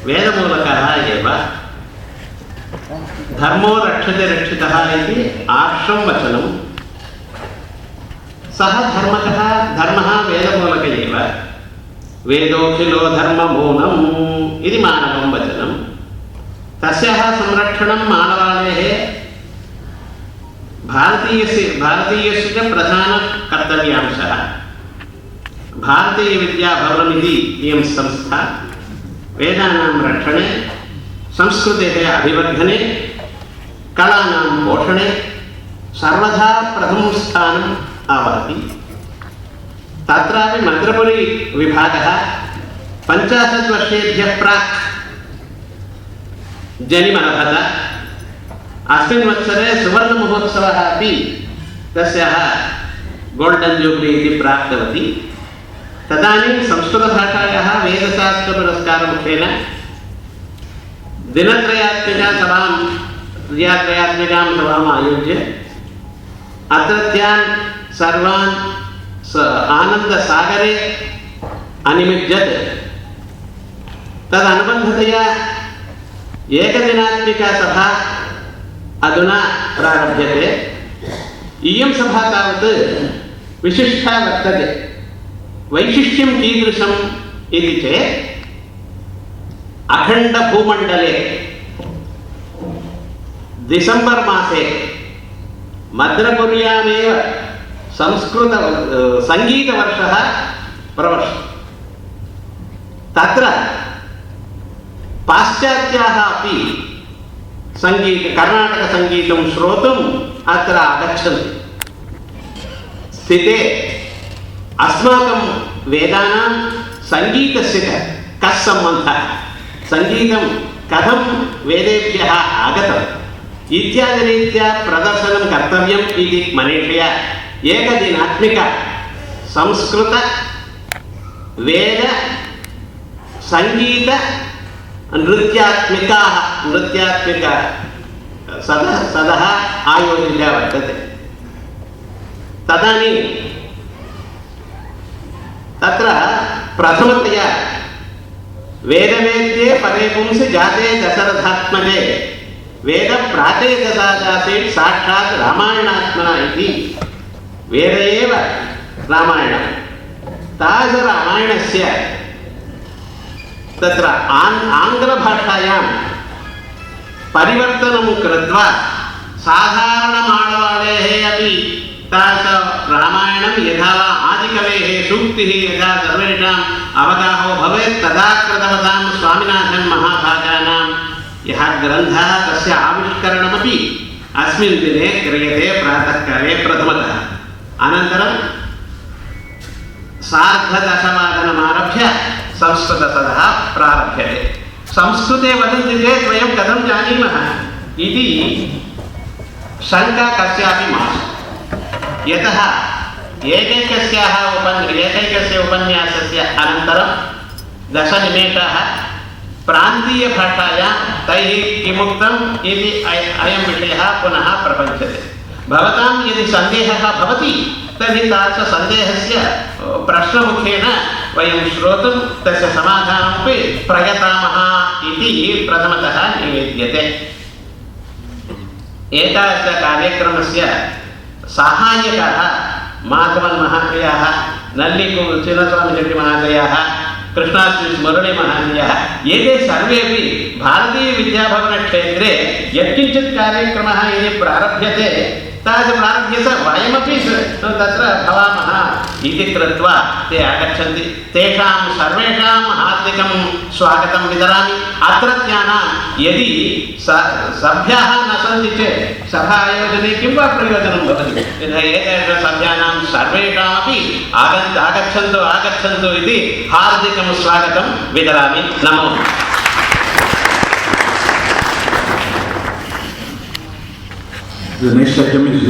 वेदमूलकः एव। धर्मो रक्षते रक्षितः इति आर्षं वचनं। सः धर्मः वेदमूलक एव। वेदोऽखिलो धर्ममूलम् इति मानवं वचनं। तस्याः संरक्षणं मानवाणेः भारतीयस्य प्रधानकर्तव्यांशः। भारतीयविद्याभवनमिति इयं संस्था वेदानां रक्षणे, संस्कृतेः अभिवर्धने, कलानां पोषणे सर्वदा प्रथमं स्थानम् आवहति। तत्रापि मद्रपुरी विभागः 50 वर्षेभ्यः प्राक् जनिमलभत। अस्मिन् वत्सरे सुवर्णमहोत्सवः अपि तस्याः गोल्डन् जूब्ली इति प्राप्तवती। तदानीं संस्कृतभाषायाः वेदशास्त्रपुरस्कारमुखेन दिनत्रयात्मिकां सभाम् आयोज्य अत्रत्यान् सर्वान् आनन्दसागरे अनिमज्जत्। तदनुबन्धतया एकदिनात्मिका सभा अधुना प्रारभ्यते। इयं सभा तावत् विशिष्टा वर्तते। वैशिष्ट्यं कीदृशम् इति चेत् अखण्डभूमण्डले डिसेम्बर् मासे मद्रपुर्यामेव सङ्गीतवर्षः प्रवर्षति। तत्र पाश्चात्याः अपि कर्णाटकसङ्गीतं श्रोतुम् अत्र आगच्छन्ति। स्थिते अस्माकं वेदानां सङ्गीतस्य कः सम्बन्धः, सङ्गीतं कथं वेदेभ्यः आगतम् इत्यादिरीत्या प्रदर्शनं कर्तव्यम् इति मनीषया एकदिनात्मिक संस्कृत वेद संगीत नृत्यात्मिक सदः आयोजिता वर्तते। तदानीं तत्र प्रथमतया वेदवेद्ये परे पुंसि जाते दशरथात्मजे वेद प्राचेतसादासीत् साक्षात् रामायणात्मना इति। वेद एव रामायणं। तादृशरामायणस्य तत्र आङ्ग्लभाषायां परिवर्तनं कृत्वा साधारणमानवाणेः अपि तादृशरामायणं यथा वा आदिकवेः सूक्तिः यथा सर्वेषाम् अवगाहो भवेत् तदा कृतवतां स्वामिनाथन् महाभागानां यः ग्रन्थः तस्य आविष्करणमपि अस्मिन् दिने क्रियते प्रातःकाले प्रथमतः। अनन्तरं सार्धदशवादनमारभ्य संस्कृतसभा प्रारभ्यते। संस्कृते वदन्ति चेत् वयं कथं जानीमः इति शङ्का कस्यापि मास्तु। यतः एकैकस्य उपन्यासस्य अनन्तरं 10 निमेषाः प्रान्तीयभाषायां तैः किमुक्तम् इति अयं विषयः पुनः प्रपञ्चते। भवतां यदि सन्देहः भवति तर्हि तादृशसन्देहस्य प्रश्नमुखेन वयं श्रोतुं तस्य समाधानमपि प्रयतामः इति प्रथमतः निवेद्यते। एतादृश कार्यक्रमस्य साहाय्यकाः माधवन् महाशयाः, नल्लिकु चिन्नस्वामिशेट्टिमहाशयाः, कृष्णाश्री मुरळीमहाशयाः एते सर्वेपि भारतीयविद्याभवनक्षेत्रे यत्किञ्चित् कार्यक्रमः यदि प्रारभ्यते तादृशप्रारभ्यते वयमपि तत्र भवामः इति कृत्वा ते आगच्छन्ति। तेषां सर्वेषां हार्दिकं स्वागतं विदरामि। अत्रत्यानां यदि सभ्याः न सन्ति चेत् सभा आयोजने किं वा प्रयोजनं भवति। यथा एतेषां सभ्यानां सर्वेषामपि आगच्छन्तु इति हार्दिकं स्वागतं विदरामि। नमो नमः। The next item is